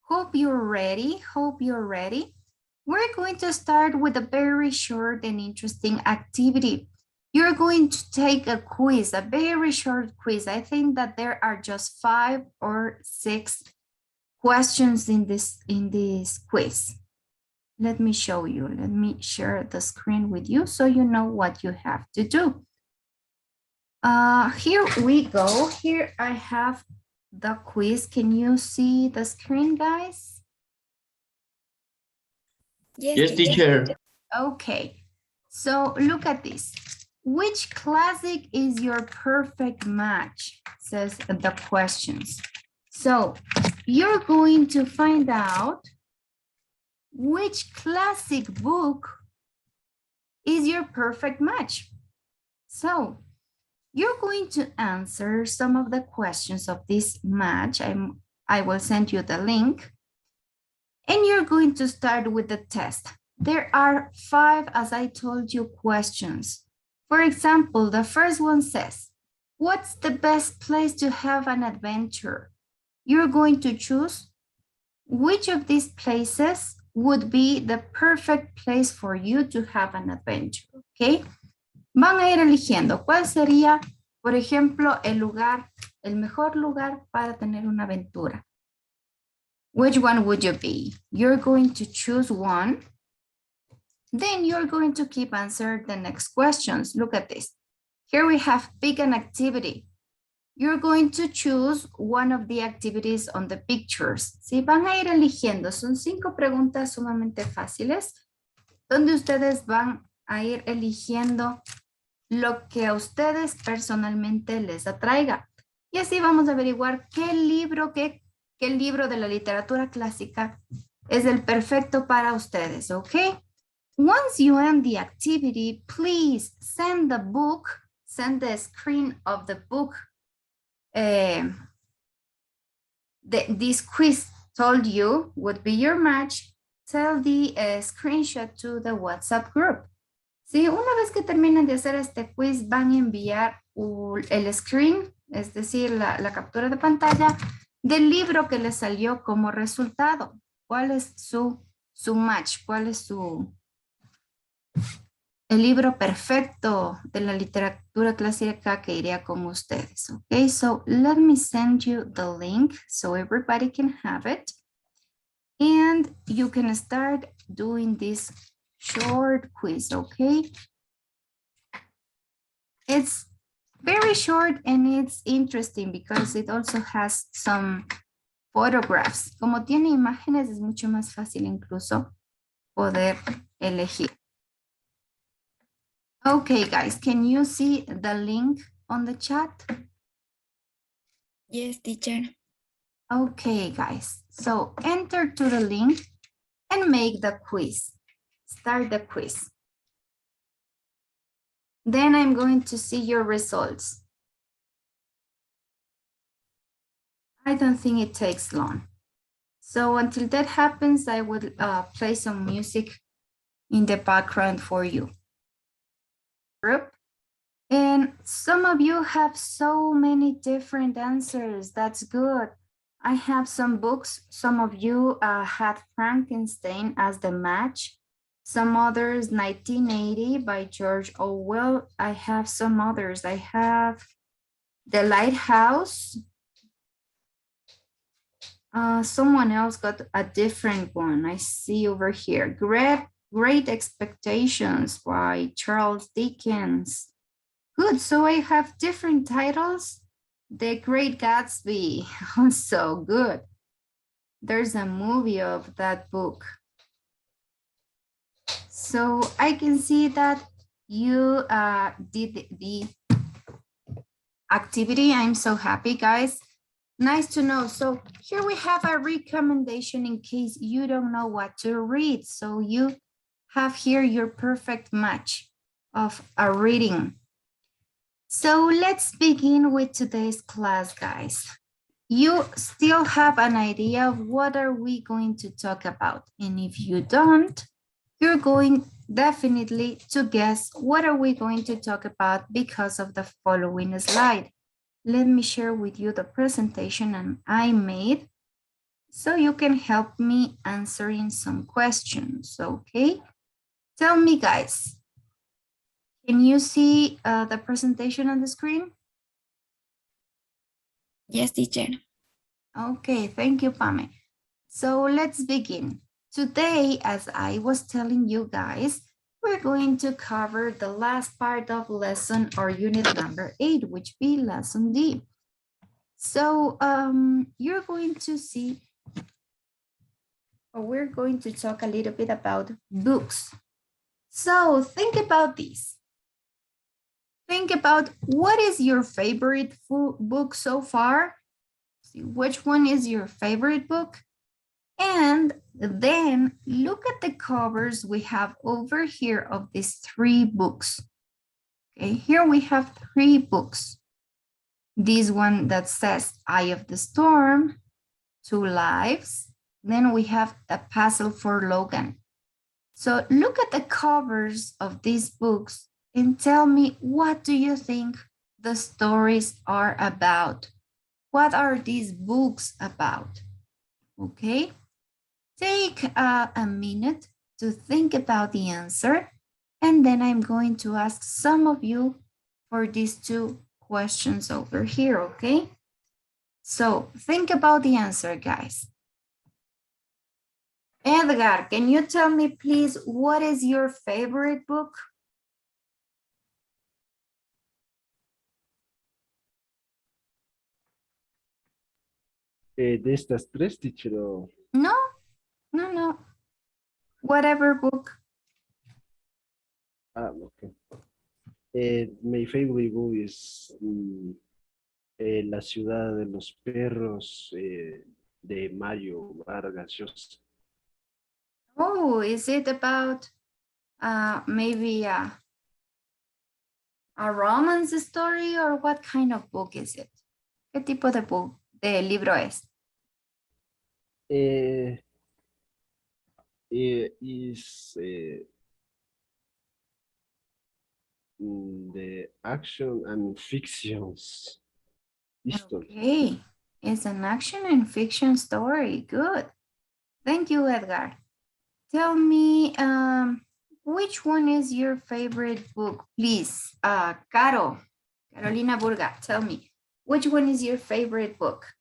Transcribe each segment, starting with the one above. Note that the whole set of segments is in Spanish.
Hope you're ready. Hope you're ready. We're going to start with a very short and interesting activity. You're going to take a quiz, a very short quiz. I think that there are just 5 or 6 questions in this quiz. Let me show you. Let me share the screen with you so you know what you have to do. Here we go. Here I have the quiz. Can you see the screen, guys? Yes, teacher. Okay, so look at this. Which classic is your perfect match? Says the questions. So you're going to find out which classic book is your perfect match. So you're going to answer some of the questions of this match. I will send you the link. And you're going to start with the test. There are 5, as I told you, questions. For example, the first one says, what's the best place to have an adventure? You're going to choose which of these places would be the perfect place for you to have an adventure, okay? Van a ir eligiendo cuál sería, por ejemplo, el mejor lugar para tener una aventura. Which one would you be? You're going to choose one. Then you're going to keep answering the next questions. Look at this. Here we have pick an activity. You're going to choose one of the activities on the pictures. ¿Sí? Van a ir eligiendo. Son 5 preguntas sumamente fáciles donde ustedes van a ir eligiendo lo que a ustedes personalmente les atraiga. Y así vamos a averiguar qué libro de la literatura clásica es el perfecto para ustedes, ¿ok? Once you end the activity, please send the screen of the book this quiz told you would be your match. Tell the screenshot to the WhatsApp group. Sí, una vez que terminen de hacer este quiz, van a enviar el screen, es decir, la captura de pantalla del libro que les salió como resultado. ¿Cuál es su match? ¿Cuál es el libro perfecto de la literatura clásica que iría con ustedes? Okay, so let me send you the link so everybody can have it. And you can start doing this short quiz, okay? It's very short and it's interesting because it also has some photographs. Como tiene imágenes, es mucho más fácil incluso poder elegir. Okay, guys, can you see the link on the chat? Yes, teacher. Okay, guys, so enter to the link and make the quiz. Start the quiz. Then I'm going to see your results. I don't think it takes long. So until that happens, I will play some music in the background for you. And some of you have so many different answers. That's good. I have some books. Some of you had Frankenstein as the match. Some others, 1980 by George Orwell. I have some others. I have The Lighthouse. Someone else got a different one. I see over here. Great Expectations by Charles Dickens. Good, so I have different titles. The Great Gatsby, also good. There's a movie of that book. So I can see that you did the activity. I'm so happy, guys. Nice to know. So here we have a recommendation in case you don't know what to read. So you have here your perfect match of a reading. So let's begin with today's class, guys. You still have an idea of what are we going to talk about. And if you don't, you're going definitely to guess what are we going to talk about because of the following slide. Let me share with you the presentation I made so you can help me answering some questions, okay? Tell me, guys, can you see the presentation on the screen? Yes, teacher. Okay, thank you, Pame. So let's begin. Today, as I was telling you guys, we're going to cover the last part of lesson or unit number 8, which be lesson D. So you're going to see, or we're going to talk a little bit about books. So think about this. Think about what is your favorite book so far? See, which one is your favorite book? And then look at the covers we have over here of these 3 books. Okay, here we have 3 books. This one that says Eye of the Storm, 2 Lives. Then we have A Puzzle for Logan. So look at the covers of these books and tell me, what do you think the stories are about? What are these books about? Okay. Take a minute to think about the answer, and then I'm going to ask some of you for these 2 questions over here, okay? So think about the answer, guys. Edgar, can you tell me, please, what is your favorite book? De estas 3, teacher. No. Whatever book. Okay. My favorite book is La ciudad de los perros de Mario Vargas Llosa. Oh, is it about maybe a romance story, or what kind of book is it? ¿Qué tipo de book, de libro es? Is the action and fictions history. Okay, it's an action and fiction story. Good. Thank you, Edgar. Tell me, which one is your favorite book, please? Carolina Burga, tell me, which one is your favorite book?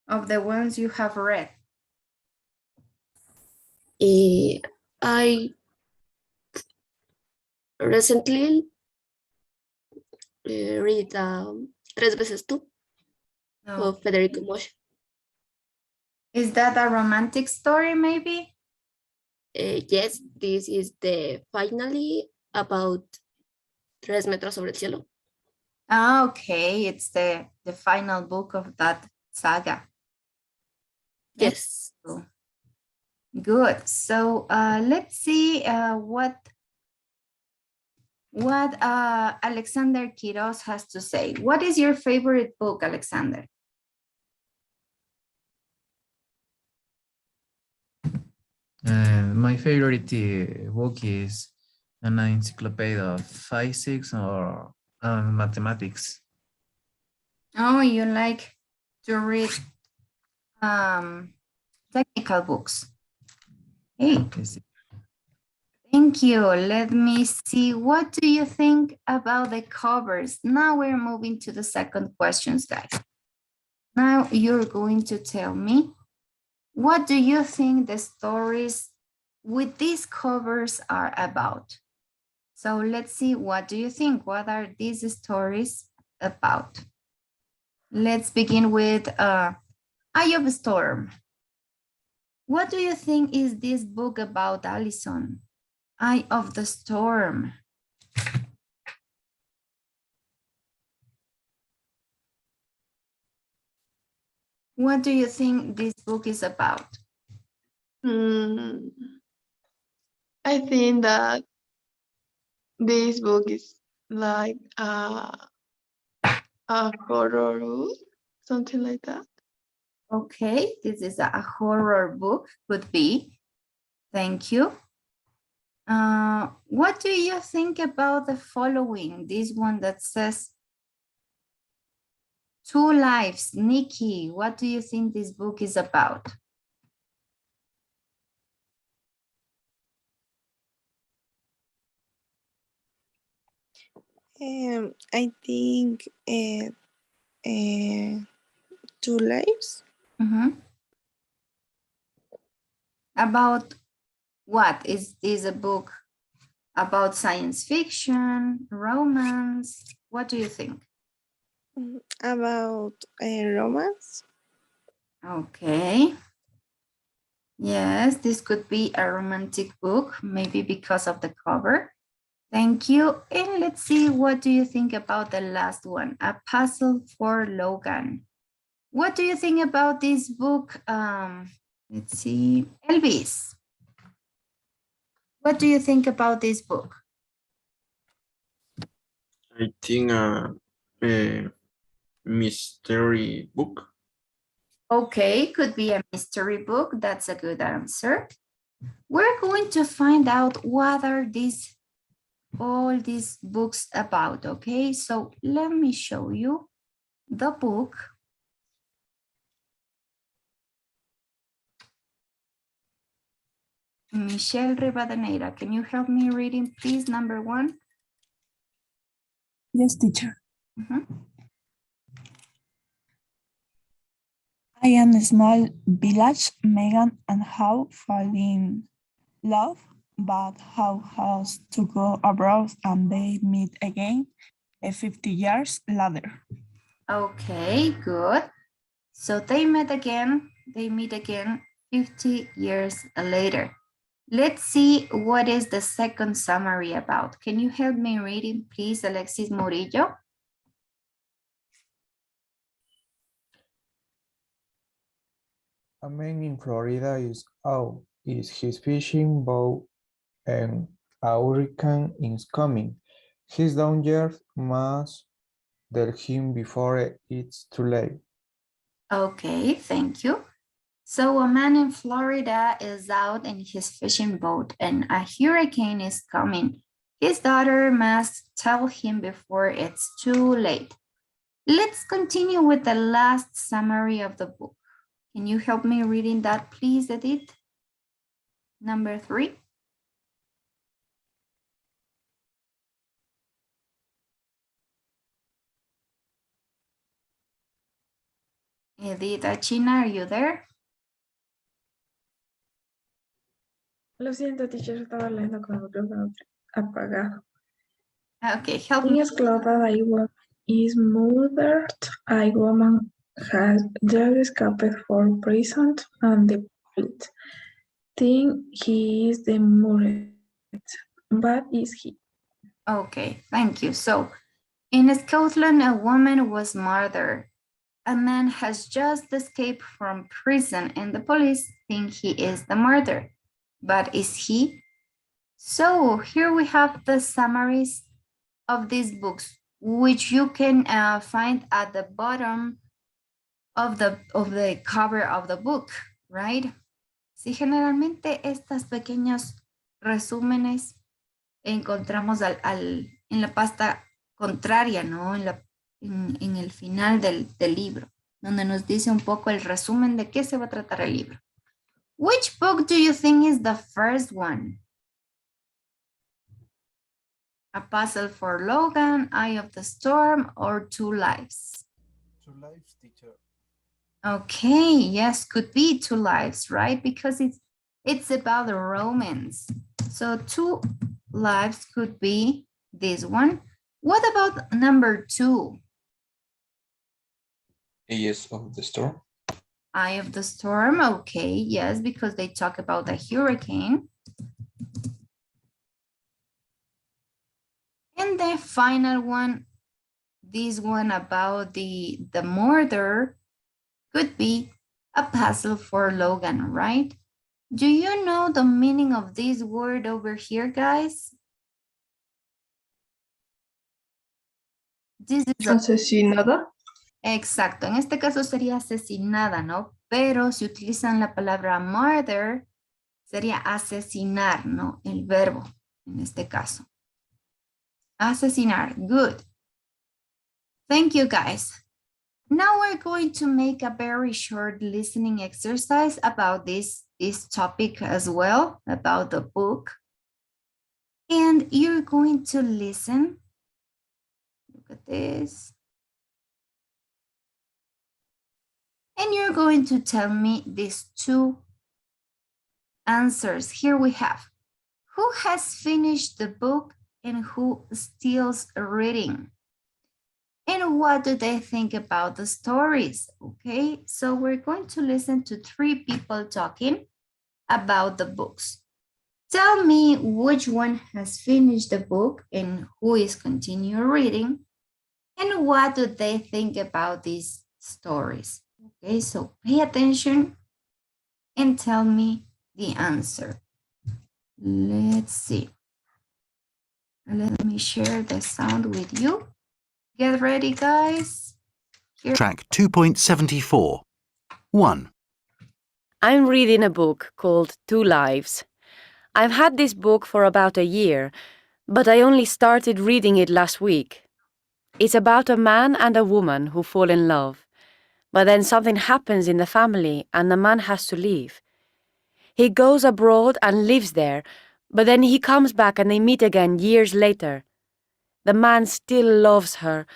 Of the ones you have read. I recently read Tres veces tú of Federico Mosch. Is that a romantic story, maybe? Yes, this is the finally about Tres metros sobre el cielo. Okay, it's the final book of that saga. Yes. Good. So let's see what Alexander Quiroz has to say. What is your favorite book, Alexander? My favorite book is an encyclopedia of physics or mathematics. Oh, you like to read technical books. Hey, thank you. Let me see. What do you think about the covers? Now we're moving to the second questions, guys. Now you're going to tell me, what do you think the stories with these covers are about? So let's see, what do you think? What are these stories about? Let's begin with Eye of the Storm. What do you think is this book about, Allison? Eye of the Storm. What do you think this book is about? I think that this book is like a horror book, something like that. Okay, this is a horror book, could be. Thank you. What do you think about the following? This one that says Two Lives. Nikki, what do you think this book is about? I think Two Lives. Mhm. About what? Is this a book about science fiction, romance? What do you think? About romance. Okay. Yes, this could be a romantic book, maybe because of the cover. Thank you. And let's see, what do you think about the last one? A Puzzle for Logan. What do you think about this book? Let's see, Elvis. What do you think about this book? I think a mystery book. Okay, could be a mystery book. That's a good answer. We're going to find out what are all these books about, okay? So let me show you the book. Michelle Rivadeneira, can you help me reading, please, number 1? Yes, teacher. Mhm. I am a small village. Megan and How fall in love, but How has to go abroad and they meet again 50 years later. Okay, good. So they meet again 50 years later. Let's see what is the second summary about. Can you help me reading, please, Alexis Murillo? A man in Florida is out, is his fishing boat, and a hurricane is coming. His danger must tell him before it's too late. Okay, thank you. So a man in Florida is out in his fishing boat and a hurricane is coming. His daughter must tell him before it's too late. Let's continue with the last summary of the book. Can you help me reading that, please, Edith? Number 3. Edith Achina, are you there? Lo siento, teacher, estaba leyendo con el micrófono apagado. Okay, help In me. a school that a woman is murdered, a woman has just escaped from prison and the police think he is the murderer. But is he? Okay, thank you. So in Scotland, a woman was murdered. A man has just escaped from prison and the police think he is the murderer. But is he? So here we have the summaries of these books, which you can find at the bottom of the cover of the book, right? Sí, generalmente estos pequeños resúmenes encontramos en la pasta contraria, ¿no? En el final del libro, donde nos dice un poco el resumen de qué se va a tratar el libro. Which book do you think is the first one? A Puzzle for Logan, Eye of the Storm, or Two Lives? Two Lives, teacher. Okay, yes, could be Two Lives, right? Because it's about the romance. So Two Lives could be this one. What about number 2? Eyes of the Storm. Eye of the Storm, okay, yes, because they talk about the hurricane. And the final one, this one about the murder, could be A Puzzle for Logan, right? Do you know the meaning of this word over here, guys? This is Asesinada. Exacto, en este caso sería asesinada, ¿no? Pero si utilizan la palabra murder, sería asesinar, ¿no? El verbo, en este caso. Asesinar, good. Thank you, guys. Now we're going to make a very short listening exercise about this topic as well, about the book. And you're going to listen. Look at this. And you're going to tell me these two answers. Here we have, who has finished the book and who stills reading? And what do they think about the stories? Okay, so we're going to listen to 3 people talking about the books. Tell me which one has finished the book and who is continue reading, and what do they think about these stories? Okay, so pay attention and tell me the answer. Let's see. Let me share the sound with you. Get ready, guys. Here. Track 2.74. 1. I'm reading a book called Two Lives. I've had this book for about a year, but I only started reading it last week. It's about a man and a woman who fall in love, but then something happens in the family and the man has to leave. He goes abroad and lives there, but then he comes back and they meet again years later. The man still loves her,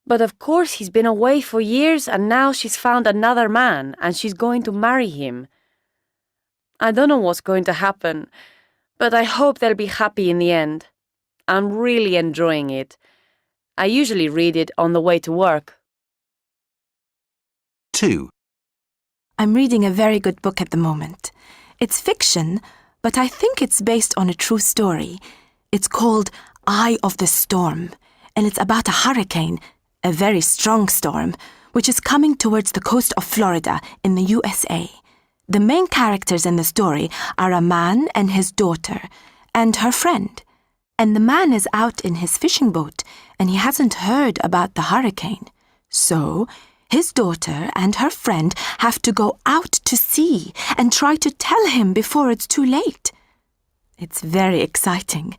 but of course he's been away for years and now she's found another man and she's going to marry him. I don't know what's going to happen, but I hope they'll be happy in the end. I'm really enjoying it. I usually read it on the way to work. 2. I'm reading a very good book at the moment. It's fiction, but I think it's based on a true story. It's called Eye of the Storm, and it's about a hurricane, a very strong storm, which is coming towards the coast of Florida in the USA. The main characters in the story are a man and his daughter, and her friend. And the man is out in his fishing boat, and he hasn't heard about the hurricane. So, his daughter and her friend have to go out to sea and try to tell him before it's too late. It's very exciting.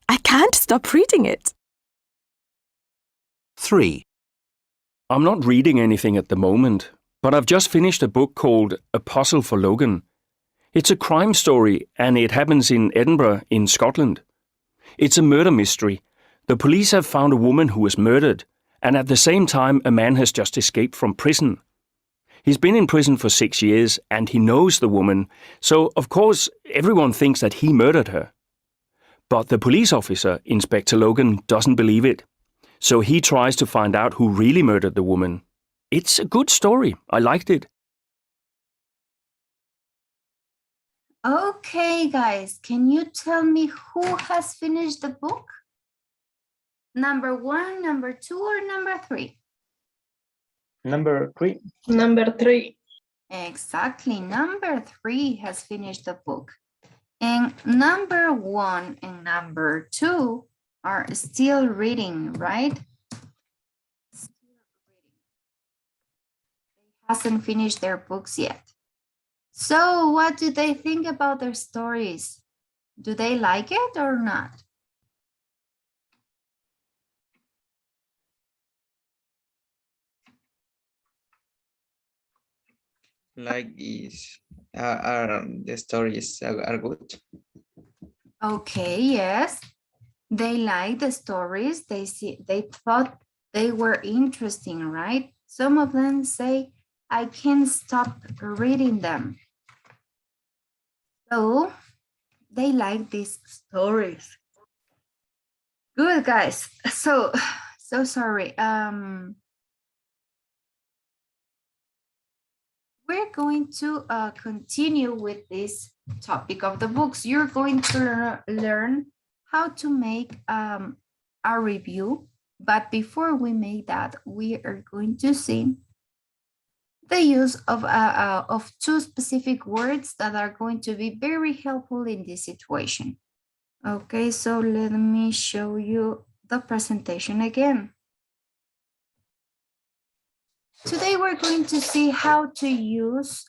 I can't stop reading it. 3. I'm not reading anything at the moment, but I've just finished a book called A Puzzle for Logan. It's a crime story and it happens in Edinburgh in Scotland. It's a murder mystery. The police have found a woman who was murdered, and at the same time a man has just escaped from prison. He's been in prison for 6 years and he knows the woman, so of course everyone thinks that he murdered her. But the police officer, Inspector Logan, doesn't believe it. So he tries to find out who really murdered the woman. It's a good story. I liked it. Okay, guys, can you tell me who has finished the book? Number 1, number 2, or number 3? Number 3. Number 3. Exactly, number 3 has finished the book. And number 1 and number 2 are still reading, right? Still reading. They hasn't finished their books yet. So what do they think about their stories? Do they like it or not? Like this, the stories are good. Okay, yes. They like the stories. They thought they were interesting, right? Some of them say, I can't stop reading them. So they like these stories. Good, guys. So sorry. We're going to continue with this topic of the books. You're going to learn how to make a review. But before we make that, we are going to see the use of 2 specific words that are going to be very helpful in this situation. Okay, so let me show you the presentation again. Today we're going to see how to use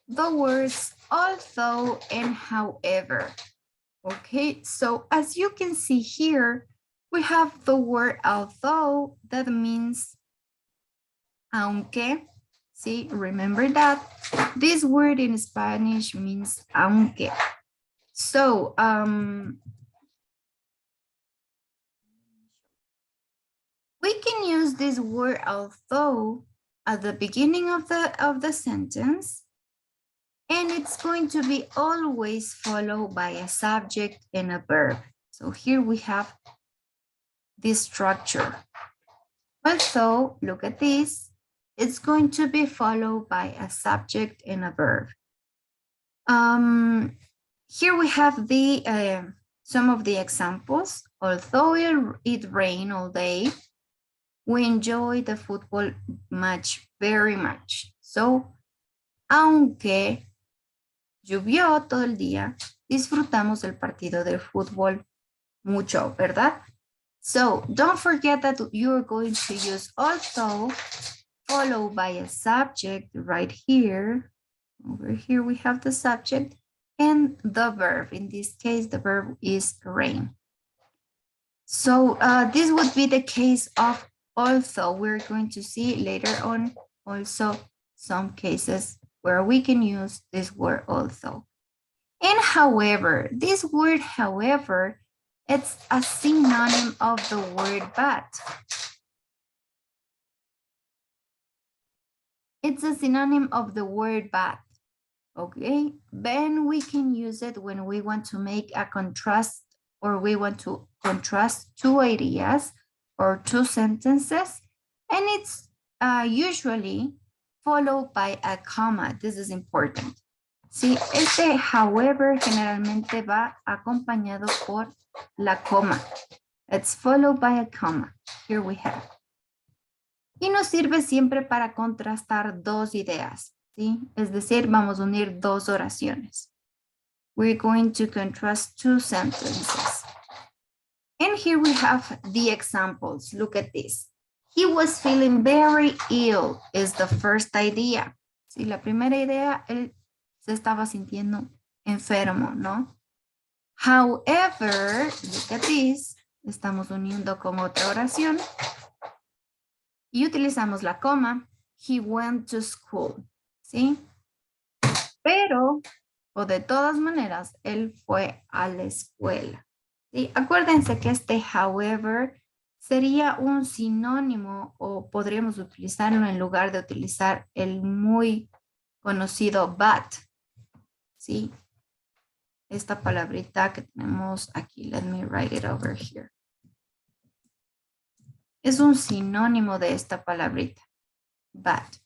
the words although and however. Okay, so as you can see here, we have the word although that means aunque. See, remember that. This word in Spanish means aunque. So, we can use this word although at the beginning of the sentence, and it's going to be always followed by a subject and a verb. So here we have this structure. Also, look at this. It's going to be followed by a subject and a verb. Here we have the some of the examples. Although it rained all day, we enjoy the football match very much. So, aunque llovió todo el día, disfrutamos del partido de fútbol mucho, ¿verdad? So, don't forget that you're going to use also followed by a subject right here. Over here we have the subject and the verb. In this case, the verb is rain. So this would be the case of also. We're going to see later on also some cases where we can use this word also. And however, this word however, it's a synonym of the word but. It's a synonym of the word but. Okay, then we can use it when we want to make a contrast or we want to contrast two ideas or two sentences, and it's usually followed by a comma. This is important. Sí, este however generalmente va acompañado por la coma. It's followed by a comma. Here we have. Y nos sirve siempre para contrastar dos ideas. ¿Sí? Es decir, vamos a unir dos oraciones. We're going to contrast two sentences. And here we have the examples. Look at this. He was feeling very ill is the first idea. Sí, la primera idea, él se estaba sintiendo enfermo, ¿no? However, look at this. Estamos uniendo con otra oración. Y utilizamos la coma. He went to school. ¿Sí? Pero, o de todas maneras, él fue a la escuela. ¿Sí? Acuérdense que este however sería un sinónimo o podríamos utilizarlo en lugar de utilizar el muy conocido but. ¿Sí? Esta palabrita que tenemos aquí, let me write it over here. Es un sinónimo de esta palabrita, but.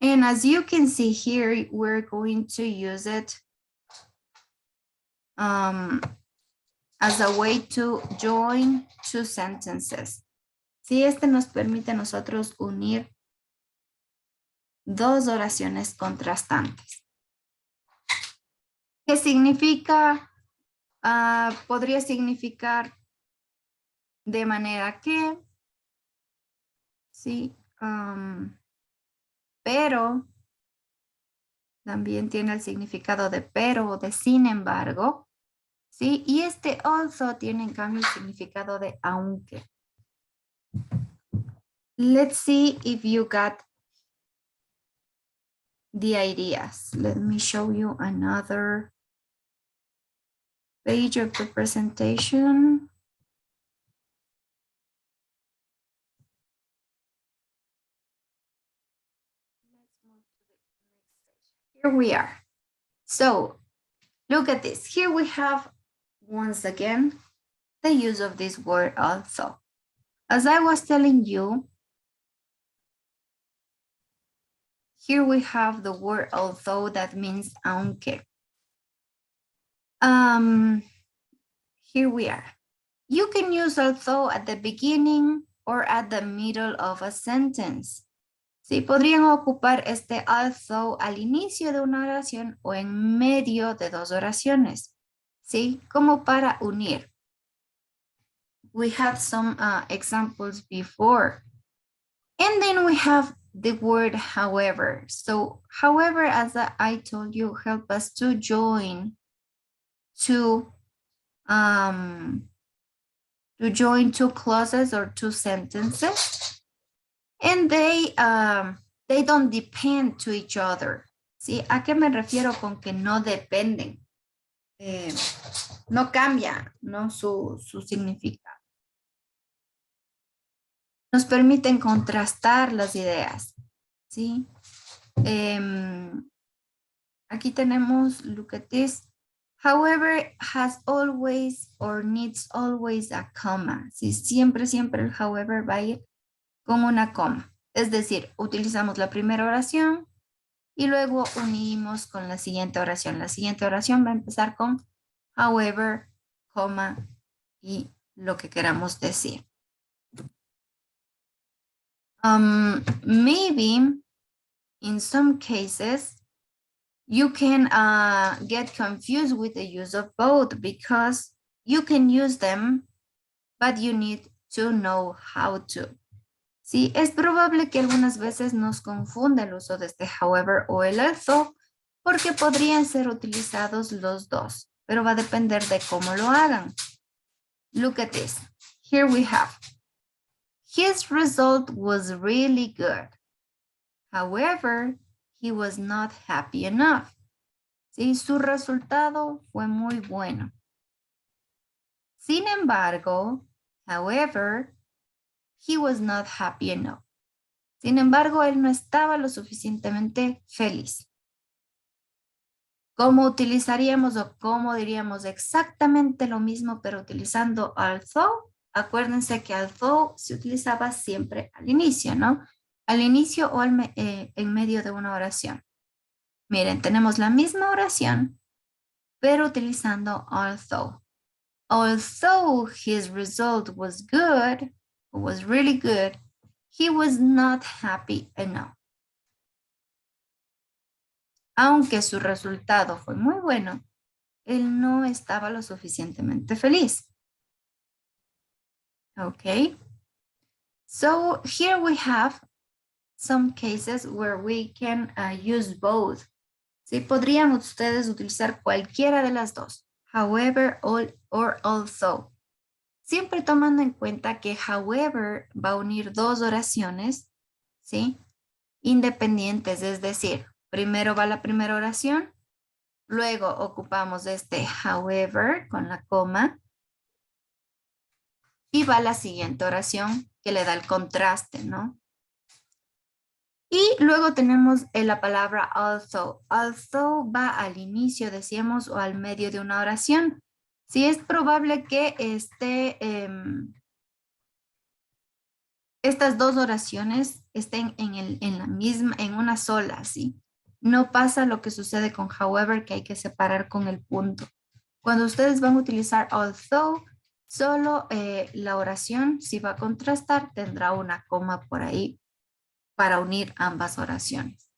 And as you can see here, we're going to use it as a way to join two sentences. Si este nos permite a nosotros unir dos oraciones contrastantes. ¿Qué significa? Podría significar de manera que, sí, pero también tiene el significado de pero o de sin embargo, ¿sí? Y este also tiene en cambio el significado de aunque. Let's see if you got the ideas. Let me show you another page of the presentation. Here we are. So look at this. Here we have, once again, the use of this word also. As I was telling you, here we have the word although that means aunque. Here we are. You can use although at the beginning or at the middle of a sentence. Sí, podrían ocupar este also al inicio de una oración o en medio de dos oraciones. Sí, como para unir. We had some examples before. And then we have the word however. So however, as I told you, help us to join two to join two clauses or two sentences, and they don't depend to each other. ¿Sí? ¿A qué me refiero con que no dependen? No cambia, ¿no? Su significado. Nos permiten contrastar las ideas, ¿sí? Aquí tenemos, look at this. However, has always or needs always a comma. Sí, siempre el however va a ir con una coma. Es decir, utilizamos la primera oración y luego unimos con la siguiente oración. La siguiente oración va a empezar con however, coma y lo que queramos decir. Maybe in some cases, you can get confused with the use of both because you can use them, but you need to know how to. Sí, es probable que algunas veces nos confunda el uso de este however o el although porque podrían ser utilizados los dos, pero va a depender de cómo lo hagan. Look at this. Here we have. His result was really good. However, he was not happy enough. Sí, su resultado fue muy bueno. Sin embargo, however, he was not happy enough. Sin embargo, él no estaba lo suficientemente feliz. ¿Cómo utilizaríamos o cómo diríamos exactamente lo mismo, pero utilizando although? Acuérdense que although se utilizaba siempre al inicio, ¿no? Al inicio o en medio de una oración. Miren, tenemos la misma oración, pero utilizando although. Although his result was good, was really good, he was not happy enough. Aunque su resultado fue muy bueno, él no estaba lo suficientemente feliz. Okay. So here we have some cases where we can use both. Sí, podrían ustedes utilizar cualquiera de las dos. However or although. Siempre tomando en cuenta que however va a unir dos oraciones, ¿sí? Independientes, es decir, primero va la primera oración, luego ocupamos este however con la coma y va la siguiente oración que le da el contraste, ¿no? Y luego tenemos la palabra although. Although va al inicio, decíamos, o al medio de una oración. Sí, es probable que estas dos oraciones estén en una sola, ¿sí? No pasa lo que sucede con however, que hay que separar con el punto. Cuando ustedes van a utilizar although, solo la oración, si va a contrastar, tendrá una coma por ahí para unir ambas oraciones.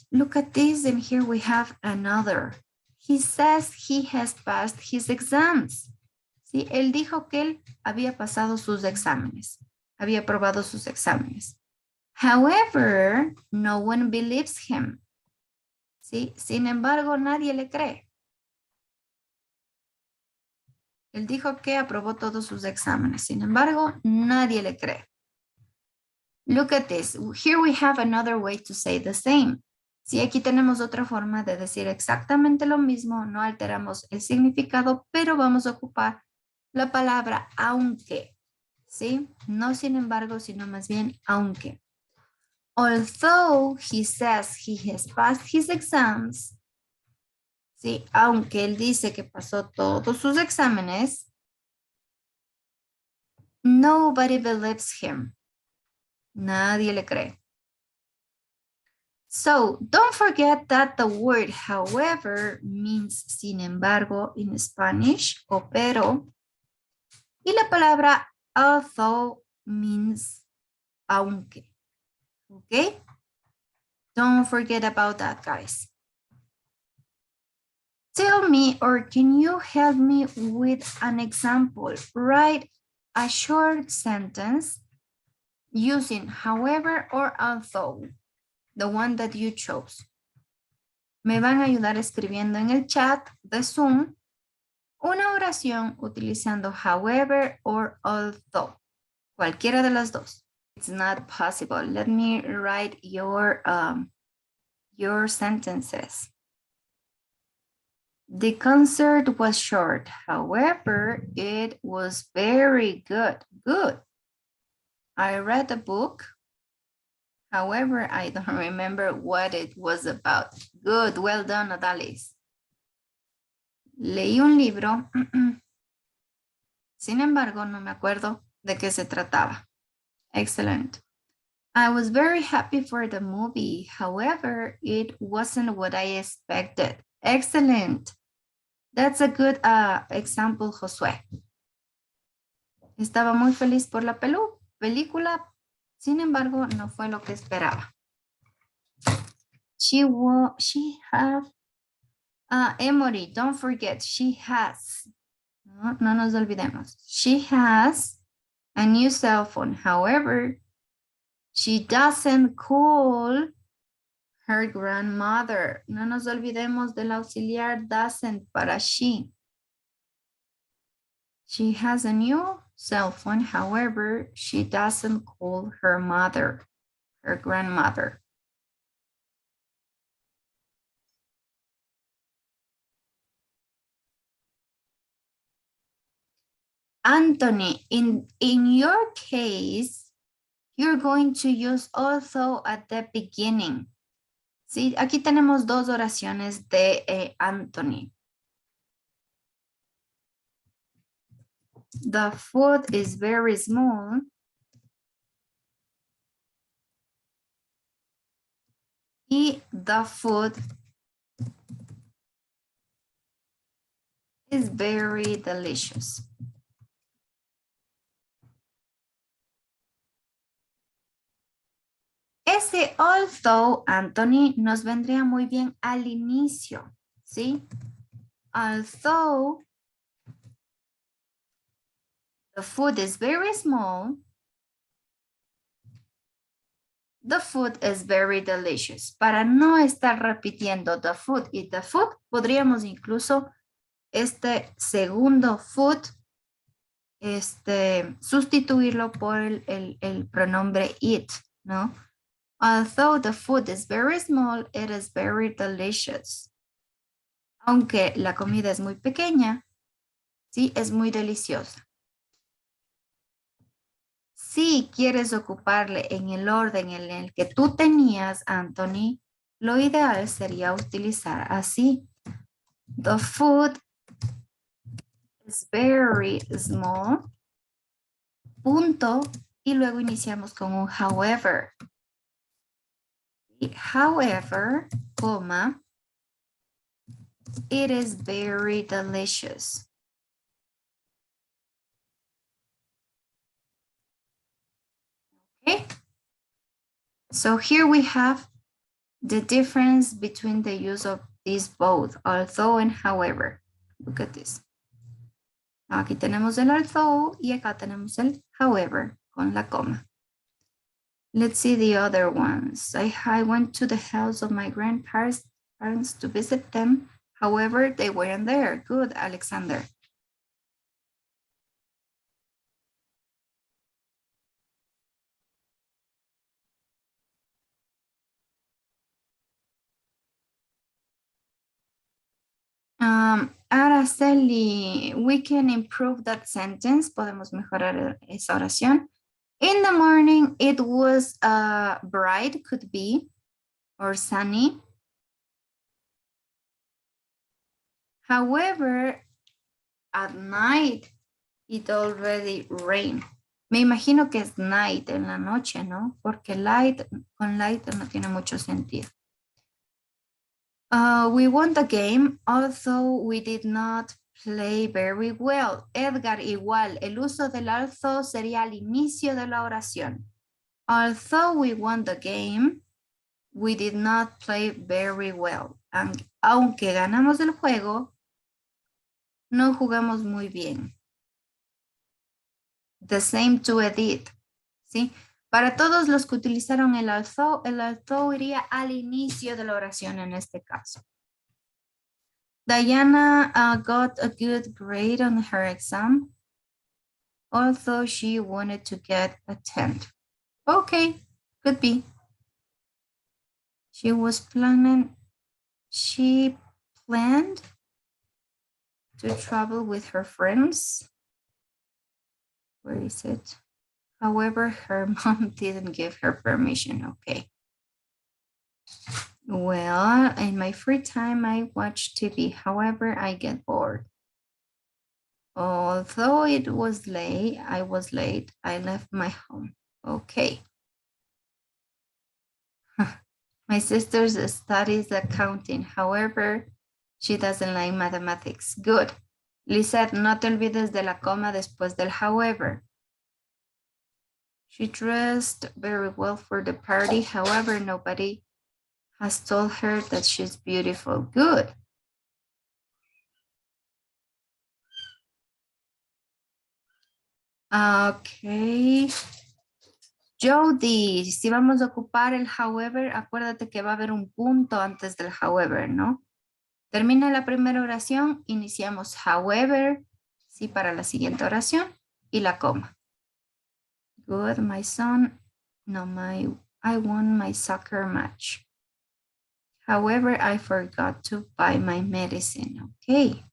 Look at this, and here we have another. He says he has passed his exams. ¿Sí? Él dijo que él había pasado sus exámenes, había aprobado sus exámenes. However, no one believes him. ¿Sí? Sin embargo, nadie le cree. Él dijo que aprobó todos sus exámenes. Sin embargo, nadie le cree. Look at this. Here we have another way to say the same. Sí, aquí tenemos otra forma de decir exactamente lo mismo. No alteramos el significado, pero vamos a ocupar la palabra aunque. ¿Sí? No sin embargo, sino más bien aunque. Although he says he has passed his exams. Sí, aunque él dice que pasó todos sus exámenes. Nobody believes him. Nadie le cree. So, don't forget that the word however means sin embargo in Spanish o pero. Y la palabra although means aunque. Okay? Don't forget about that, guys. Tell me, or can you help me with an example? Write a short sentence using however or although, the one that you chose. Me van a ayudar escribiendo en el chat de Zoom una oración utilizando however or although. Cualquiera de las dos. It's not possible. Let me write your sentences. The concert was short. However, it was very good. Good. I read a book. However, I don't remember what it was about. Good. Well done, Odalis. Leí un libro. Sin embargo, no me acuerdo de qué se trataba. Excellent. I was very happy for the movie. However, it wasn't what I expected. Excellent. That's a good example, Josué. Estaba muy feliz por la película. Sin embargo, no fue lo que esperaba. She have Emory, don't forget, she has. No nos olvidemos. She has a new cell phone. However, she doesn't call her grandmother. No nos olvidemos del auxiliar doesn't para she. She has a new cell phone. However, she doesn't call her mother, her grandmother. Anthony, in your case, you're going to use although at the beginning. Sí, aquí tenemos dos oraciones de Anthony. The food is very small. Y the food is very delicious. Ese although, Anthony, nos vendría muy bien al inicio, ¿sí? Although the food is very small, the food is very delicious. Para no estar repitiendo the food y the food, podríamos incluso este segundo food sustituirlo por el pronombre it, ¿no? Although the food is very small, it is very delicious. Aunque la comida es muy pequeña, sí, es muy deliciosa. Si quieres ocuparle en el orden en el que tú tenías, Anthony, lo ideal sería utilizar así. The food is very small. Punto. Y luego iniciamos con un however. However, coma, it is very delicious. Okay. So here we have the difference between the use of these both, although and however. Look at this. Aquí tenemos el although y acá tenemos el however con la coma. Let's see the other ones. I went to the house of my grandparents to visit them. However, they weren't there. Good, Alexander. Araceli, we can improve that sentence. Podemos mejorar esa oración. In the morning, it was bright, could be, or sunny. However, at night, it already rained. Me imagino que es night, en la noche, ¿no? Porque con light no tiene mucho sentido. We won the game, although we did not play very well. Edgar, igual, el uso del although sería al inicio de la oración. Although we won the game, we did not play very well. Aunque ganamos el juego, no jugamos muy bien. The same to Edith, ¿sí? Para todos los que utilizaron el although iría al inicio de la oración en este caso. Diana got a good grade on her exam, although she wanted to get a 10. Okay, could be. She planned to travel with her friends. Where is it? However, her mom didn't give her permission. Okay. Well, in my free time, I watch TV. However, I get bored. Although I was late, I left my home. Okay. My sister studies accounting. However, she doesn't like mathematics. Good. Lizette, no te olvides de la coma después del however. She dressed very well for the party. However, nobody has told her that she's beautiful. Good. Ok. Jody, si vamos a ocupar el however, acuérdate que va a haber un punto antes del however, ¿no? Termina la primera oración, iniciamos however, sí, para la siguiente oración, y la coma. Good, my son, I won my soccer match. However, I forgot to buy my medicine. Okay.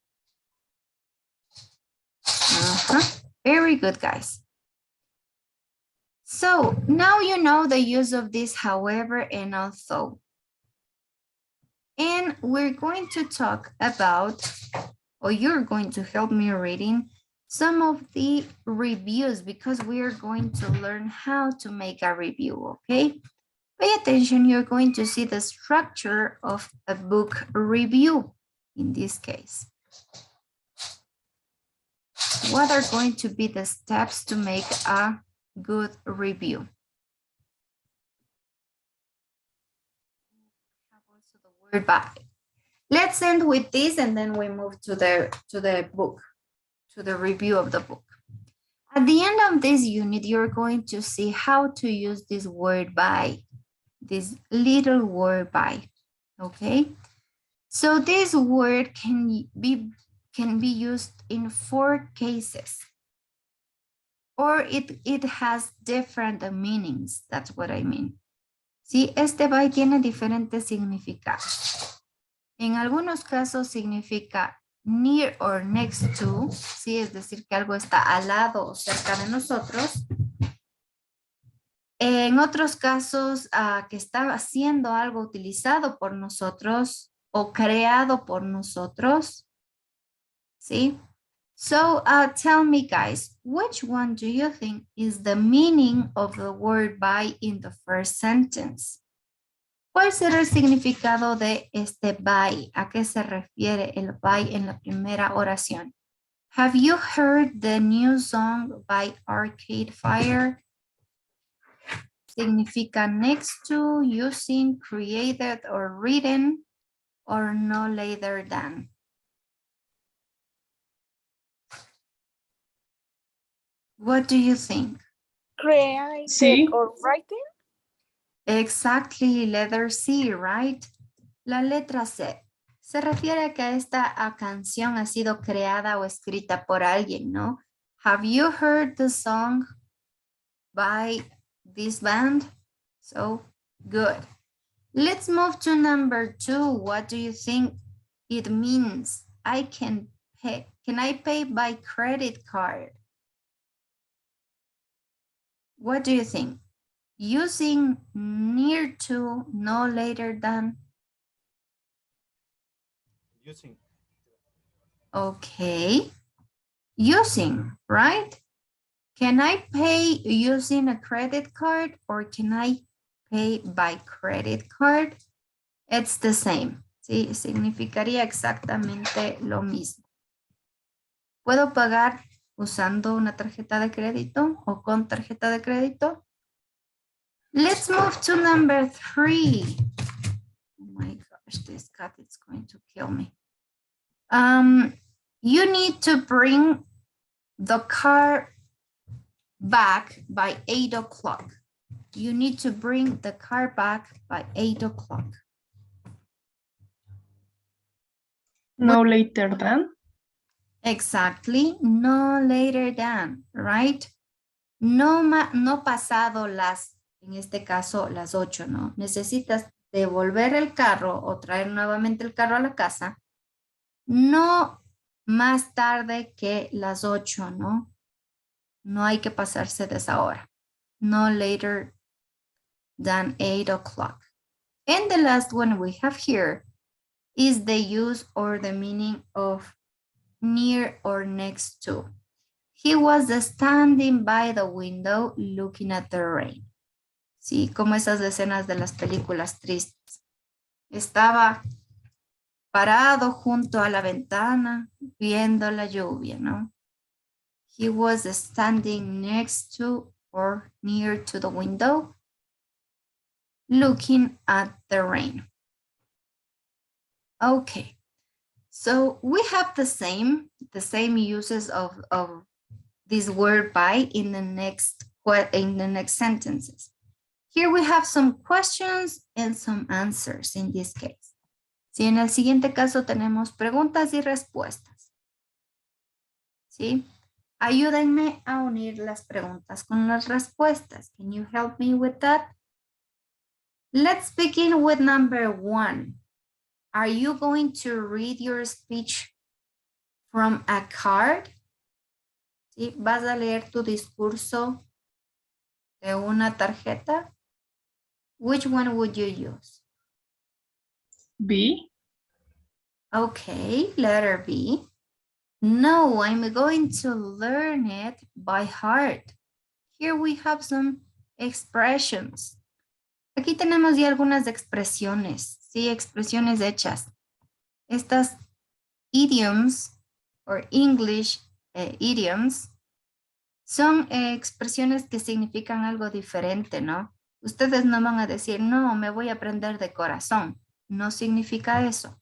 Very good, guys. So now you know the use of this however and although. And we're going to talk about, or you're going to help me reading some of the reviews because we are going to learn how to make a review, okay? Pay attention, you're going to see the structure of a book review in this case. What are going to be the steps to make a good review? Word by. Let's end with this and then we move to the book, to the review of the book. At the end of this unit, you're going to see how to use this word by, this little word by, okay? So this word can be used in 4 cases, or it has different meanings. That's what I mean. Sí, este by tiene diferentes significados. En algunos casos significa near or next to, sí, es decir, que algo está al lado o cerca de nosotros. En otros casos, que está haciendo algo utilizado por nosotros o creado por nosotros. ¿Sí? So tell me, guys, which one do you think is the meaning of the word by in the first sentence? ¿Cuál será el significado de este by? ¿A qué se refiere el by en la primera oración? Have you heard the new song by Arcade Fire? Significa next to, using, created, or written, or no later than. What do you think? Created or writing? Exactly, letter C, right? La letra C. Se refiere a que esta canción ha sido creada o escrita por alguien, ¿no? Have you heard the song by this band? So, good. Let's move to number 2. What do you think it means? I can pay. Can I pay by credit card? What do you think? Using, near to, no later than. Using. Okay. Using, right? Can I pay using a credit card or can I pay by credit card? It's the same. Sí, significaría exactamente lo mismo. ¿Puedo pagar usando una tarjeta de crédito o con tarjeta de crédito? Let's move to number 3. Oh my gosh, this cat is going to kill me. You need to bring the car back by 8 o'clock. You need to bring the car back by 8 o'clock. No later than. Exactly, no later than, right? No, no pasado las, en este caso, las 8, ¿no? Necesitas devolver el carro o traer nuevamente el carro a la casa. No más tarde que las 8, ¿no? No hay que pasarse de esa hora. No later than 8 o'clock. And the last one we have here is the use or the meaning of near or next to. He was standing by the window looking at the rain. Sí, como esas escenas de las películas tristes. Estaba parado junto a la ventana viendo la lluvia, ¿no? He was standing next to or near to the window looking at the rain. Okay, so we have the same uses of this word by in the next sentences. Here we have some questions and some answers in this case. Si en el siguiente caso tenemos preguntas y respuestas. ¿Sí? Ayúdenme a unir las preguntas con las respuestas. Can you help me with that? Let's begin with number 1. Are you going to read your speech from a card? ¿Sí? ¿Vas a leer tu discurso de una tarjeta? Which one would you use? B. Okay, letter B. No, I'm going to learn it by heart. Here we have some expressions. Aquí tenemos ya algunas expresiones, sí, expresiones hechas. Estas idioms or English idioms son expresiones que significan algo diferente, ¿no? Ustedes no van a decir, no, me voy a aprender de corazón. No significa eso,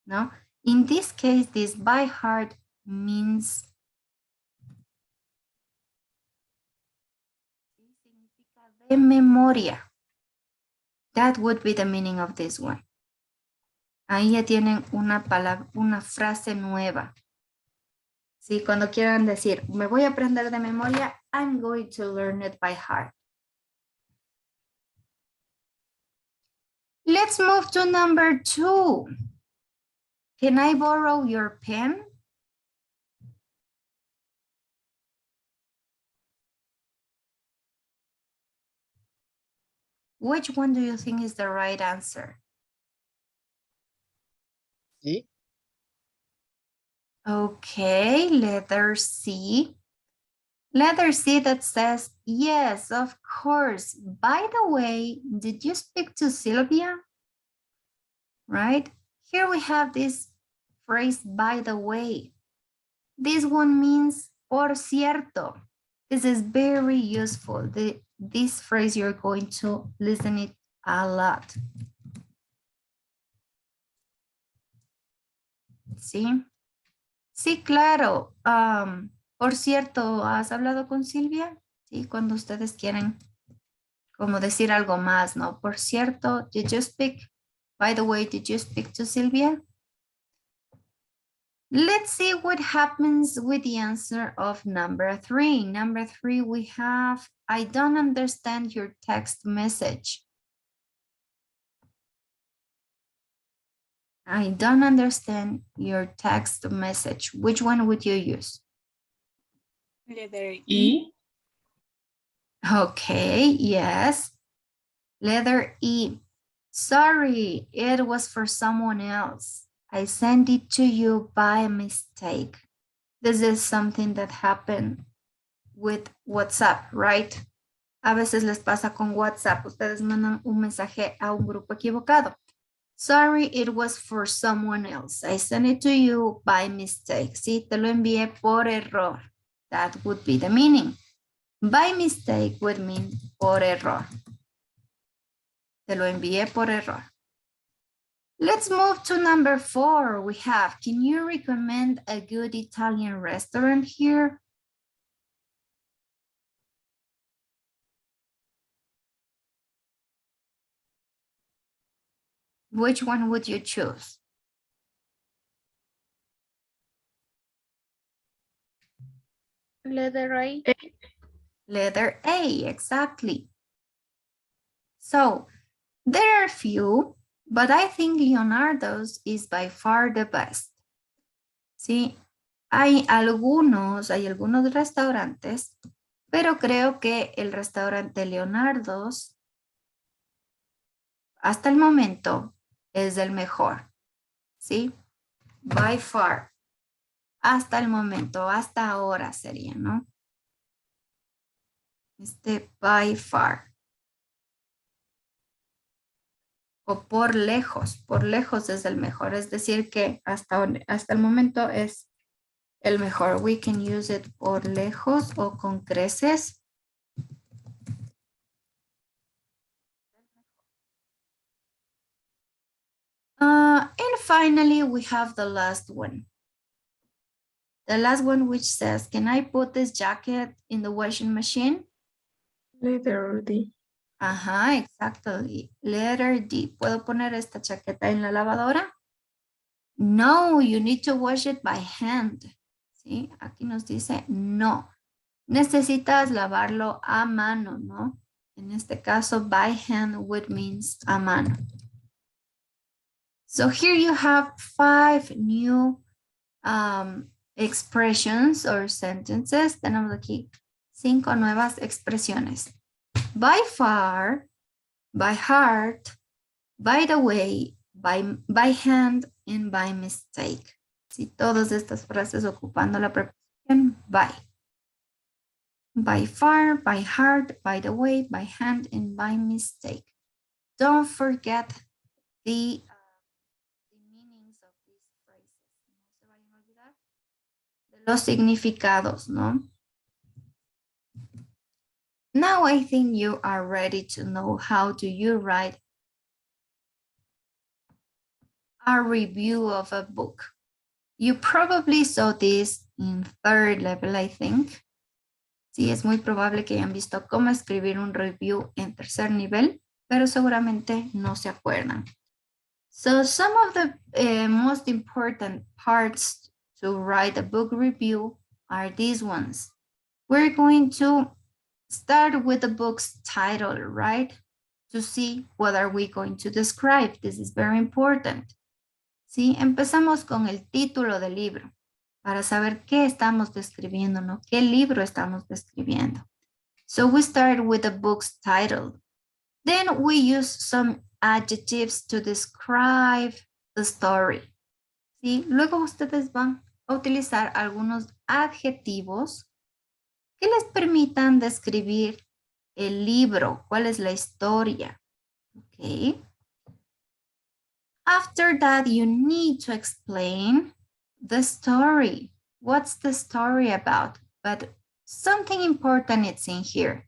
¿no? In this case, this by heart means de memoria. That would be the meaning of this one. Ahí ya tienen una palabra, una frase nueva. Sí, cuando quieran decir, me voy a aprender de memoria, I'm going to learn it by heart. Let's move to number 2. Can I borrow your pen? Which one do you think is the right answer? Sí. Okay, letter C. Letter C that says, yes, of course. By the way, did you speak to Sylvia? Right? Here we have this phrase, by the way. This one means, por cierto. This is very useful. This phrase, you're going to listen it a lot. ¿Sí? Sí, claro. Por cierto, ¿has hablado con Silvia? Sí, cuando ustedes quieren como decir algo más, ¿no? Por cierto, did you speak? By the way, did you speak to Silvia? Let's see what happens with the answer of number 3. Number 3, we have, I don't understand your text message. I don't understand your text message. Which one would you use? Letter E. Okay, yes. Letter E. Sorry, it was for someone else. I sent it to you by mistake. This is something that happened with WhatsApp, right? A veces les pasa con WhatsApp. Ustedes mandan un mensaje a un grupo equivocado. Sorry, it was for someone else. I sent it to you by mistake. Sí, te lo envié por error. That would be the meaning. By mistake would mean por error. Te lo envié por error. Let's move to number 4. We have, can you recommend a good Italian restaurant here? Which one would you choose? Letter A. Letter A, exactly. So there are few, but I think Leonardo's is by far the best. Sí, hay algunos restaurantes, pero creo que el restaurante Leonardo's hasta el momento es el mejor. ¿Sí? By far. Hasta el momento, hasta ahora sería, ¿no? By far. O por lejos es el mejor. Es decir que hasta el momento es el mejor. We can use it por lejos o con creces. And finally, we have the last one. The last one which says, can I put this jacket in the washing machine? Letter D. Ajá, exactly. Letter D. ¿Puedo poner esta chaqueta en la lavadora? No, you need to wash it by hand. ¿Sí? Aquí nos dice no. Necesitas lavarlo a mano, ¿no? En este caso, by hand would means a mano. So here you have 5 new expressions or sentences. Tenemos aquí 5 nuevas expresiones. By far, by heart, by the way, by hand, and by mistake. Sí, todas estas frases ocupando la preposición by. By far, by heart, by the way, by hand, and by mistake. Don't forget the meanings of these phrases. No se vayan a olvidar de los significados, ¿no? Now I think you are ready to know how do you write a review of a book. You probably saw this in 3rd level, I think. Sí, es muy probable que hayan visto cómo escribir un review en 3er nivel, pero seguramente no se acuerdan. So some of the most important parts to write a book review are these ones. We're going to start with the book's title, right? To see what are we going to describe. This is very important. Sí, empezamos con el título del libro para saber qué estamos describiendo, ¿no? ¿Qué libro estamos describiendo? So we start with the book's title. Then we use some adjectives to describe the story. ¿Sí? Luego ustedes van a utilizar algunos adjetivos que les permitan describir el libro, cuál es la historia. Okay. After that, you need to explain the story. What's the story about? But something important is in here.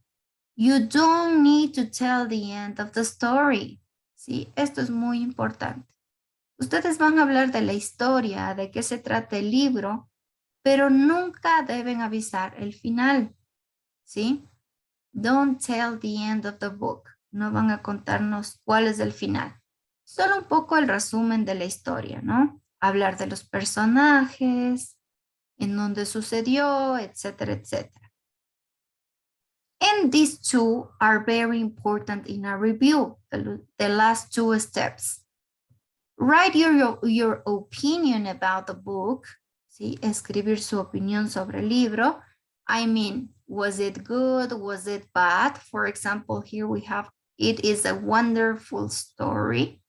You don't need to tell the end of the story. Sí, esto es muy importante. Ustedes van a hablar de la historia, de qué se trata el libro, pero nunca deben avisar el final. ¿Sí? Don't tell the end of the book. No van a contarnos cuál es el final. Solo un poco el resumen de la historia, ¿no? Hablar de los personajes, en dónde sucedió, etcétera, etcétera. And these two are very important in a review, the last 2 steps. Write your opinion about the book, ¿sí? Escribir su opinión sobre el libro. I mean, was it good? Was it bad? For example, here we have, it is a wonderful story.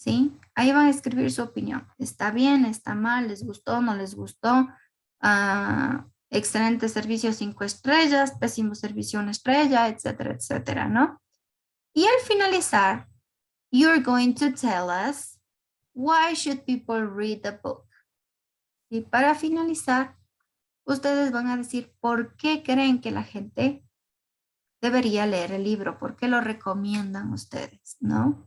¿Sí? Ahí van a escribir su opinión. ¿Está bien? ¿Está mal? ¿Les gustó? ¿No les gustó? Excelente servicio 5 estrellas, pésimo servicio 1 estrella, etcétera, etcétera, ¿no? Y al finalizar, you're going to tell us why should people read the book. Y para finalizar, ustedes van a decir por qué creen que la gente debería leer el libro, por qué lo recomiendan ustedes, ¿no?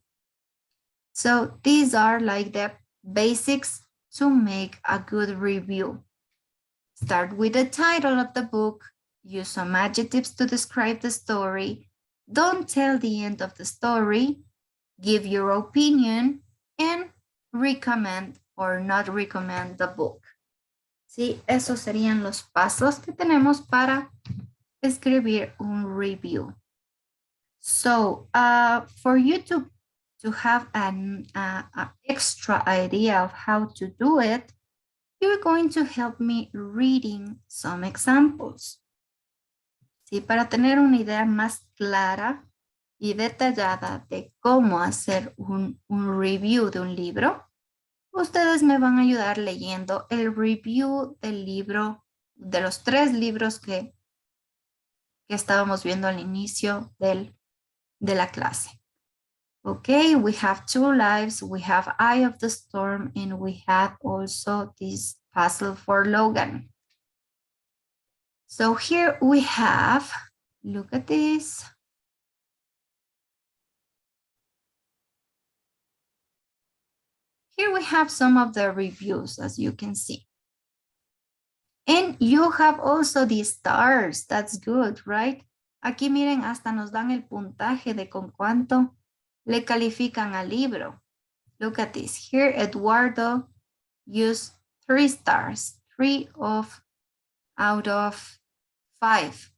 So these are like the basics to make a good review. Start with the title of the book, use some adjectives to describe the story, don't tell the end of the story, give your opinion, and recommend or not recommend the book. Sí, esos serían los pasos que tenemos para escribir un review. So, for you to have an extra idea of how to do it, you're going to help me reading some examples. Sí, para tener una idea más clara y detallada de cómo hacer un review de un libro, ustedes me van a ayudar leyendo el review del libro, de los 3 libros que estábamos viendo al inicio de la clase. Okay, we have 2 lives, we have Eye of the Storm, and we have also this puzzle for Logan. So here we have, look at this. Here we have some of the reviews, as you can see. And you have also the stars, that's good, right? Aquí miren, hasta nos dan el puntaje de con cuánto le califican al libro. Look at this. Here, Eduardo used 3 stars, 3 out of 5.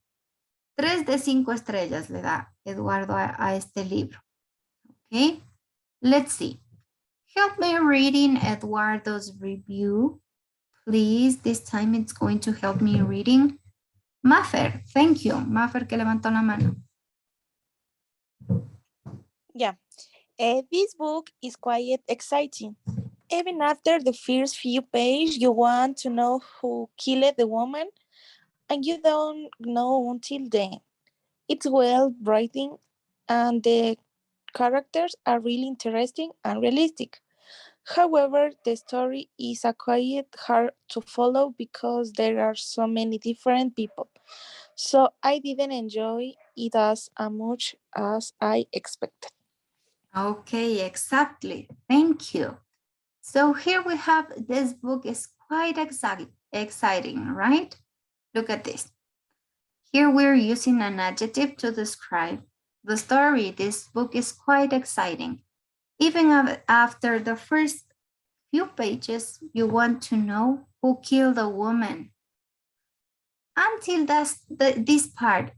3 de 5 estrellas le da Eduardo a este libro. Okay, let's see. Help me reading Eduardo's review, please. This time it's going to help me reading. Mafer, thank you. Mafer que levantó la mano. Yeah. This book is quite exciting. Even after the first few pages, you want to know who killed the woman, and you don't know until then. It's well written, and the characters are really interesting and realistic. However, the story is quite hard to follow because there are so many different people. So I didn't enjoy it as much as I expected. Okay, exactly. Thank you. So here we have, this book is quite exciting, right? Look at this. Here we're using an adjective to describe the story. This book is quite exciting. Even after the first few pages, you want to know who killed the woman. Until this part,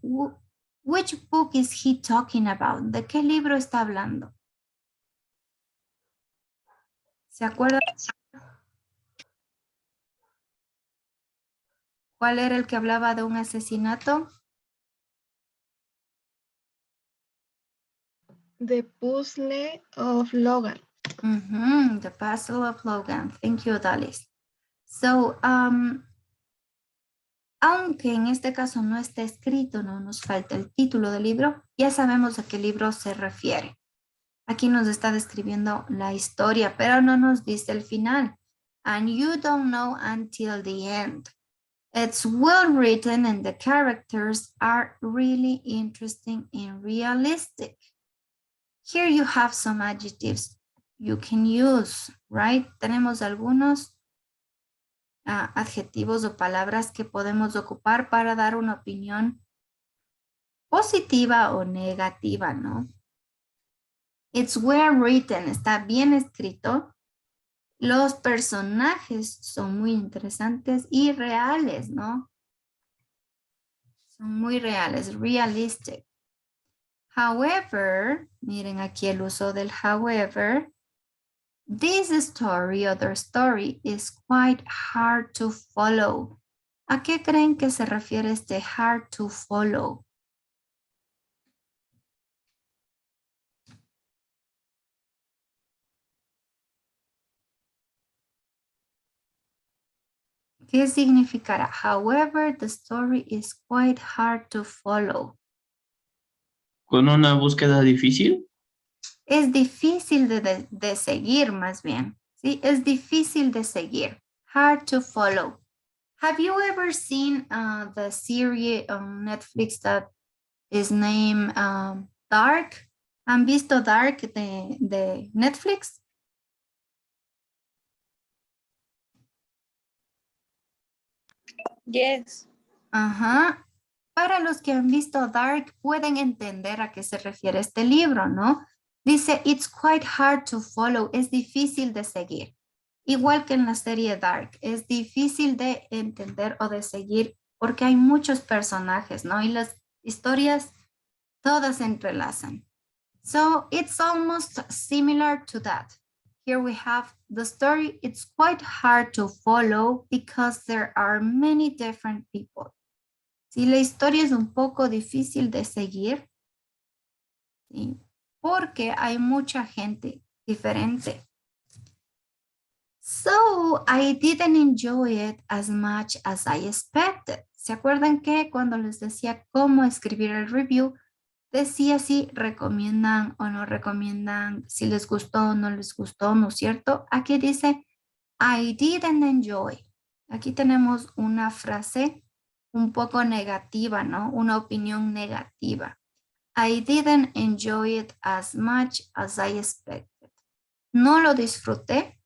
which book is he talking about? ¿De qué libro está hablando? ¿Se acuerdan? ¿Cuál era el que hablaba de un asesinato? The Puzzle of Logan. The Puzzle of Logan. Thank you, Dalis. So, aunque en este caso no está escrito, no nos falta el título del libro, ya sabemos a qué libro se refiere. Aquí nos está describiendo la historia, pero no nos dice el final. And you don't know until the end. It's well written and the characters are really interesting and realistic. Here you have some adjectives you can use, right? Tenemos algunos adjetivos o palabras que podemos ocupar para dar una opinión positiva o negativa, ¿no? It's well written, está bien escrito. Los personajes son muy interesantes y reales, ¿no? Son muy reales, realistic. However, miren aquí el uso del however. This story, other story, is quite hard to follow. ¿A qué creen que se refiere este hard to follow? ¿Qué significará? However, the story is quite hard to follow. ¿Con una búsqueda difícil? Es difícil de seguir, más bien. ¿Sí? Es difícil de seguir. Hard to follow. Have you ever seen the series on Netflix that is named Dark? ¿Han visto Dark de Netflix? Yes. Ajá. Para los que han visto Dark, pueden entender a qué se refiere este libro, ¿no? Dice, it's quite hard to follow. Es difícil de seguir. Igual que en la serie Dark, es difícil de entender o de seguir porque hay muchos personajes, ¿no? Y las historias todas se entrelazan. So it's almost similar to that. Here we have the story. It's quite hard to follow because there are many different people. Si la historia es un poco difícil de seguir, ¿sí? Porque hay mucha gente diferente. So I didn't enjoy it as much as I expected. ¿Se acuerdan que cuando les decía cómo escribir el review, decía si recomiendan o no recomiendan, si les gustó o no les gustó, ¿no es cierto? Aquí dice, I didn't enjoy. Aquí tenemos una frase un poco negativa, ¿no? Una opinión negativa. I didn't enjoy it as much as I expected. No lo disfruté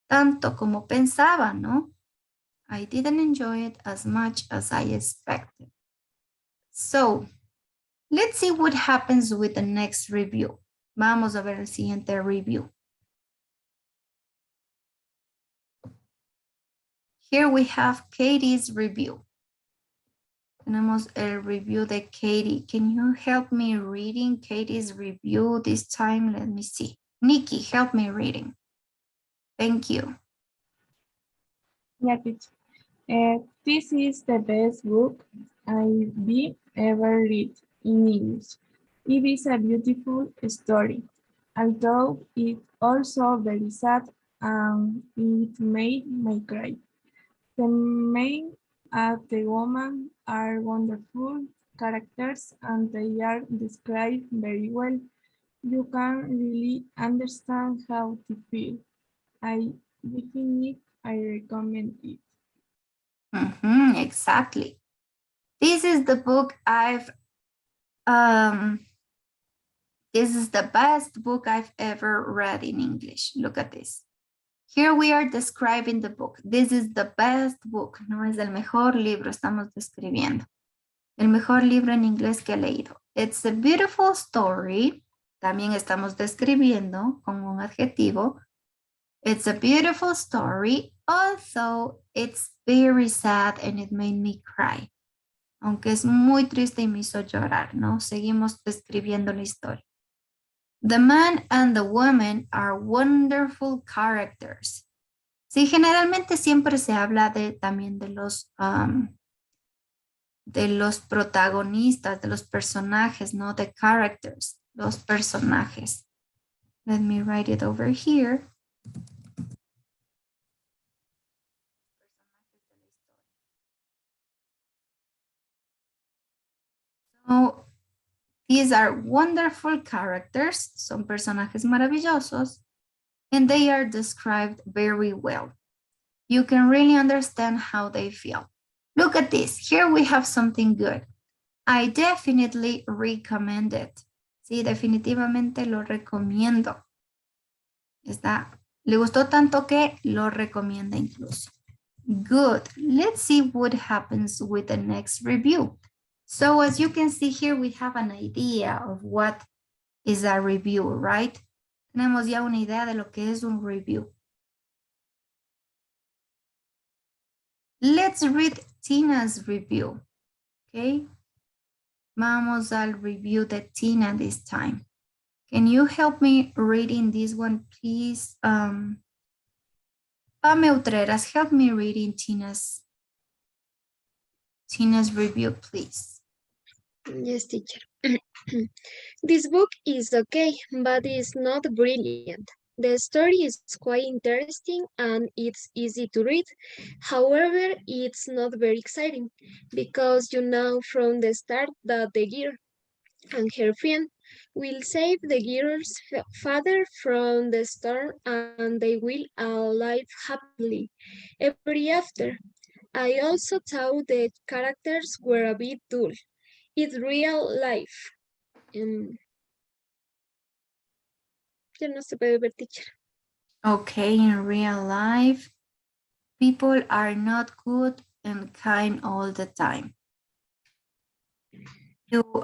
tanto como pensaba, ¿no? I didn't enjoy it as much as I expected. So, let's see what happens with the next review. Vamos a ver el siguiente review. Here we have Katie's review. Tenemos el review de Katie. Can you help me reading Katie's review this time? Let me see. Nikki, help me reading. Thank you. Yeah, teacher. This is the best book I've ever read in English. It is a beautiful story, although it's also very sad and it made me cry. The man and the woman are wonderful characters and they are described very well. You can really understand how they feel. I recommend it. Exactly. This is the book this is the best book I've ever read in English. Look at this. Here we are describing the book. This is the best book. No es el mejor libro, estamos describiendo. El mejor libro en inglés que he leído. It's a beautiful story. También estamos describiendo con un adjetivo. It's a beautiful story. Also, it's very sad and it made me cry. Aunque es muy triste y me hizo llorar, ¿no? Seguimos describiendo la historia. The man and the woman are wonderful characters. Sí, generalmente siempre se habla también de los protagonistas, de los personajes, ¿no? The characters, los personajes. Let me write it over here. So, these are wonderful characters, son personajes maravillosos, and they are described very well. You can really understand how they feel. Look at this, here we have something good. I definitely recommend it. Sí, definitivamente lo recomiendo. Le gustó tanto que lo recomienda incluso. Good, let's see what happens with the next review. So as you can see here, we have an idea of what is a review, right? Tenemos ya una idea de lo que es un review. Let's read Tina's review, okay? Vamos al review de Tina this time. Can you help me reading this one, please? Pame Utreras, help me reading Tina's review, please. Yes, teacher. This book is okay, but it's not brilliant. The story is quite interesting and it's easy to read. However, it's not very exciting because you know from the start that the girl and her friend will save the girl's father from the storm and they will live happily ever after. I also thought the characters were a bit dull. It's real life. Ya no se puede ver, teacher. Okay, in real life, people are not good and kind all the time. You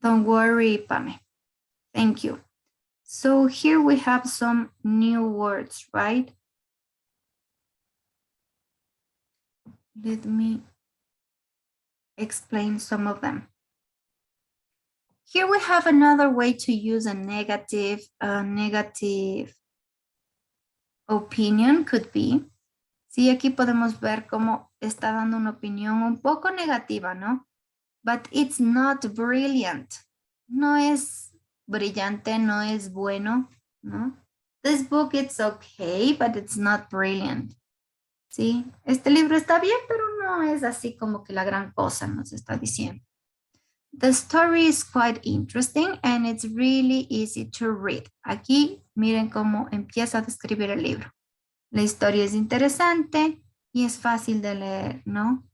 don't worry, Pame. Thank you. So here we have some new words, right? Let me explain some of them. Here we have another way to use a negative opinion could be. Sí, aquí podemos ver cómo está dando una opinión un poco negativa, ¿no? But it's not brilliant. No es brillante, no es bueno, ¿no? This book, it's okay, but it's not brilliant. Sí, este libro está bien, pero no es así como que la gran cosa nos está diciendo. The story is quite interesting and it's really easy to read. Aquí miren cómo empieza a describir el libro. La historia es interesante y es fácil de leer, ¿no?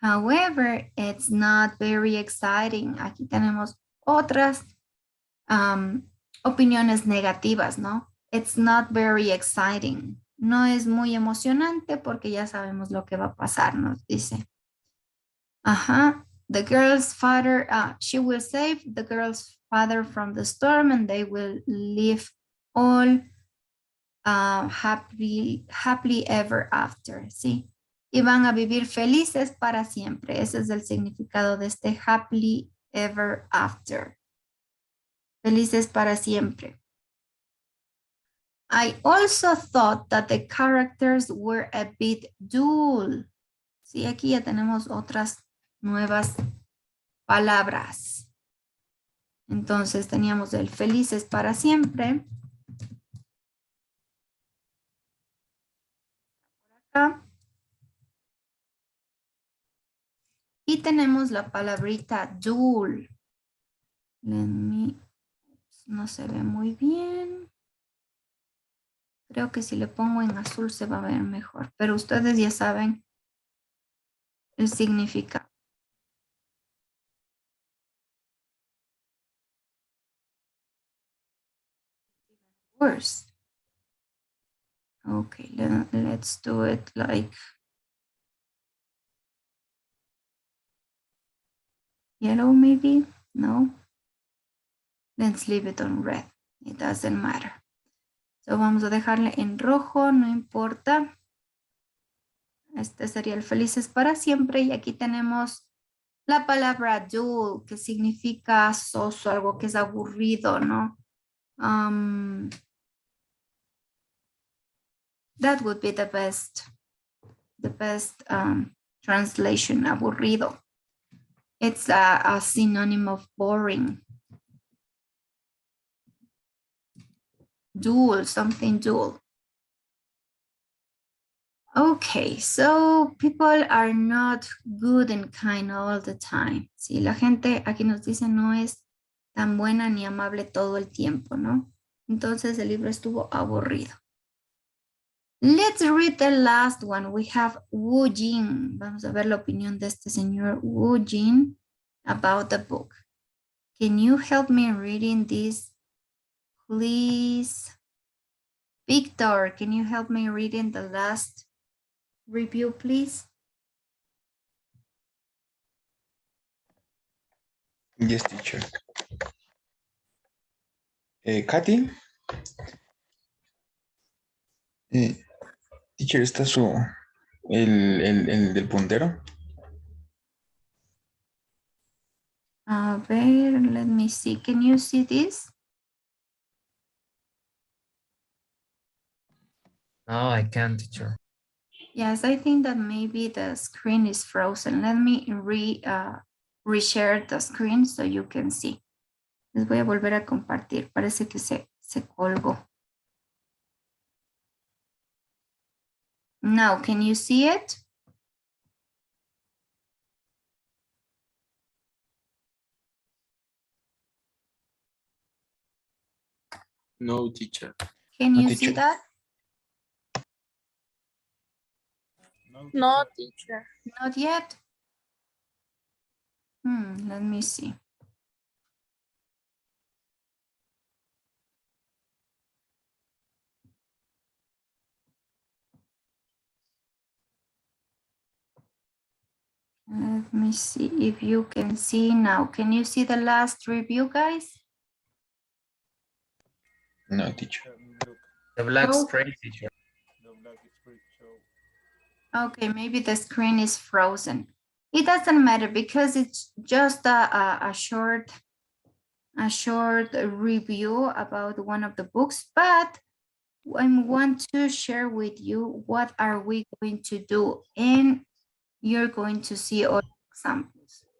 However, it's not very exciting. Aquí tenemos otras opiniones negativas, ¿no? It's not very exciting. No es muy emocionante porque ya sabemos lo que va a pasar, nos dice. Ajá. The girl's father, she will save the girl's father from the storm and they will live all happily ever after, ¿sí? Y van a vivir felices para siempre. Ese es el significado de este happily ever after. Felices para siempre. I also thought that the characters were a bit dull. Sí, aquí ya tenemos otras nuevas palabras. Entonces teníamos el felices para siempre. Por acá. Y tenemos la palabrita dull. No se ve muy bien. Creo que si le pongo en azul se va a ver mejor. Pero ustedes ya saben el significado. Worse. Okay, let's do it like yellow maybe. No. Let's leave it on red. It doesn't matter. So vamos a dejarle en rojo, no importa. Este sería el felices para siempre. Y aquí tenemos la palabra dull, que significa soso, algo que es aburrido, ¿no? That would be the best translation, aburrido. It's a synonym of boring. Dull, something dull. Okay, so people are not good and kind all the time. Sí, la gente aquí nos dice no es tan buena ni amable todo el tiempo, ¿no? Entonces el libro estuvo aburrido. Let's read the last one. We have Wu Jin. Vamos a ver la opinión de este señor Wu Jin about the book. Can you help me reading this, please? Victor, can you help me reading the last review, please? Yes, teacher. Katy. Teacher, ¿está el del puntero? A ver, let me see. Can you see this? No, I can't, teacher. Yes, I think that maybe the screen is frozen. Let me reshare the screen so you can see. Les voy a volver a compartir. Parece que se colgó. Now, can you see it? No, teacher. Can you No, see teacher. that? No, teacher. Not yet. Let me see. Let me see if you can see now. Can you see the last review, guys? No, teacher. The black Oh. screen, teacher. Okay, maybe the screen is frozen. It doesn't matter because it's just a short review about one of the books, but I want to share with you what are we going to do, and you're going to see all examples.